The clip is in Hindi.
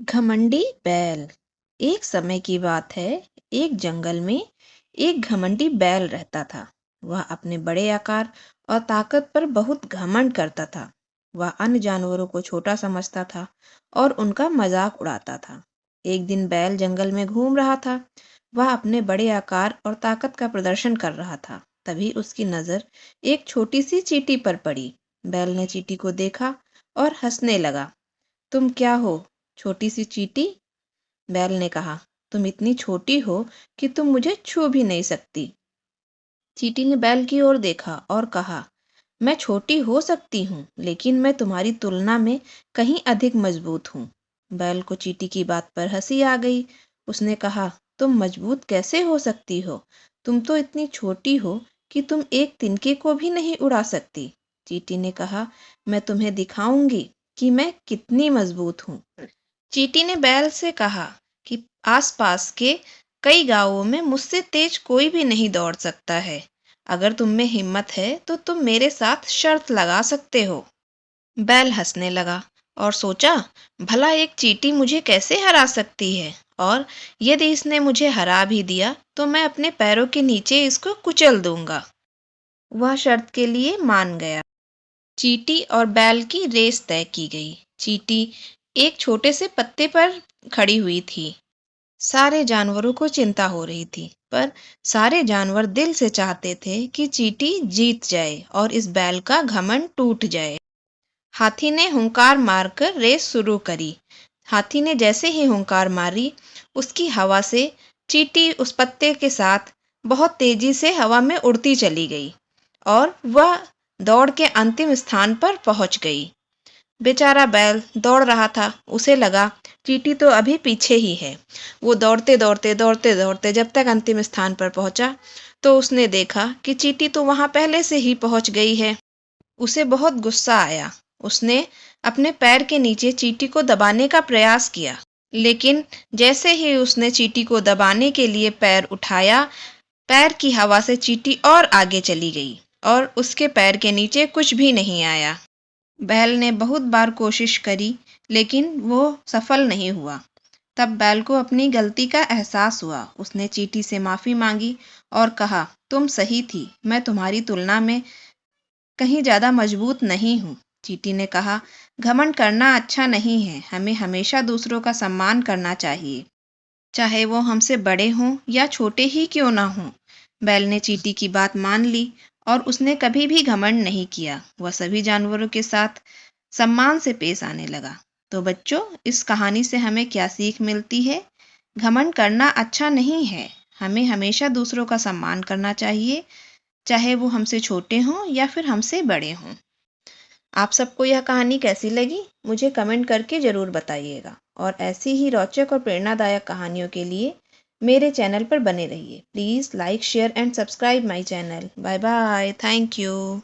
घमंडी बैल। एक समय की बात है। एक जंगल में एक घमंडी बैल रहता था। वह अपने बड़े आकार और ताकत पर बहुत घमंड करता था। वह अन्य जानवरों को छोटा समझता था और उनका मजाक उड़ाता था। एक दिन बैल जंगल में घूम रहा था। वह अपने बड़े आकार और ताकत का प्रदर्शन कर रहा था। तभी उसकी नजर एक छोटी सी चींटी पर पड़ी। बैल ने चींटी को देखा और हंसने लगा। तुम क्या हो, छोटी सी चींटी? बैल ने कहा। तुम इतनी छोटी हो कि तुम मुझे छू भी नहीं सकती। चींटी ने बैल की ओर देखा और कहा, मैं छोटी हो सकती हूँ, लेकिन मैं तुम्हारी तुलना में कहीं अधिक मजबूत हूँ। बैल को चींटी की बात पर हंसी आ गई। उसने कहा, तुम मजबूत कैसे हो सकती हो? तुम तो इतनी छोटी हो कि तुम एक तिनके को भी नहीं उड़ा सकती। चींटी ने कहा, मैं तुम्हें दिखाऊंगी कि मैं कितनी मजबूत हूँ। चींटी ने बैल से कहा कि आसपास के कई गांवों में मुझसे तेज कोई भी नहीं दौड़ सकता है। अगर तुम में हिम्मत है तो तुम मेरे साथ शर्त लगा सकते हो। बैल हंसने लगा और सोचा, भला एक चींटी मुझे कैसे हरा सकती है, और यदि इसने मुझे हरा भी दिया तो मैं अपने पैरों के नीचे इसको कुचल दूंगा। वह शर्त के लिए मान गया। चींटी और बैल की रेस तय की गई। चींटी एक छोटे से पत्ते पर खड़ी हुई थी। सारे जानवरों को चिंता हो रही थी, पर सारे जानवर दिल से चाहते थे कि चींटी जीत जाए और इस बैल का घमंड टूट जाए। हाथी ने हुंकार मारकर रेस शुरू करी। हाथी ने जैसे ही हुंकार मारी, उसकी हवा से चींटी उस पत्ते के साथ बहुत तेजी से हवा में उड़ती चली गई और वह दौड़ के अंतिम स्थान पर पहुंच गई। बेचारा बैल दौड़ रहा था। उसे लगा चींटी तो अभी पीछे ही है। वो दौड़ते दौड़ते दौड़ते दौड़ते जब तक अंतिम स्थान पर पहुंचा तो उसने देखा कि चींटी तो वहां पहले से ही पहुंच गई है। उसे बहुत गुस्सा आया। उसने अपने पैर के नीचे चींटी को दबाने का प्रयास किया, लेकिन जैसे ही उसने चींटी को दबाने के लिए पैर उठाया, पैर की हवा से चींटी और आगे चली गई और उसके पैर के नीचे कुछ भी नहीं आया। बैल ने बहुत बार कोशिश करी, लेकिन वो सफल नहीं हुआ। तब बैल को अपनी गलती का एहसास हुआ। उसने चींटी से माफी मांगी और कहा, तुम सही थी, मैं तुम्हारी तुलना में कहीं ज्यादा मजबूत नहीं हूँ। चींटी ने कहा, घमंड करना अच्छा नहीं है। हमें हमेशा दूसरों का सम्मान करना चाहिए, चाहे वो हमसे बड़े हों या छोटे ही क्यों ना हों। बैल ने चींटी की बात मान ली और उसने कभी भी घमंड नहीं किया। वह सभी जानवरों के साथ सम्मान से पेश आने लगा। तो बच्चों, इस कहानी से हमें क्या सीख मिलती है? घमंड करना अच्छा नहीं है। हमें हमेशा दूसरों का सम्मान करना चाहिए, चाहे वो हमसे छोटे हों या फिर हमसे बड़े हों। आप सबको यह कहानी कैसी लगी, मुझे कमेंट करके ज़रूर बताइएगा। और ऐसी ही रोचक और प्रेरणादायक कहानियों के लिए मेरे चैनल पर बने रहिए। Please like, share and subscribe my channel. Bye bye. Thank you.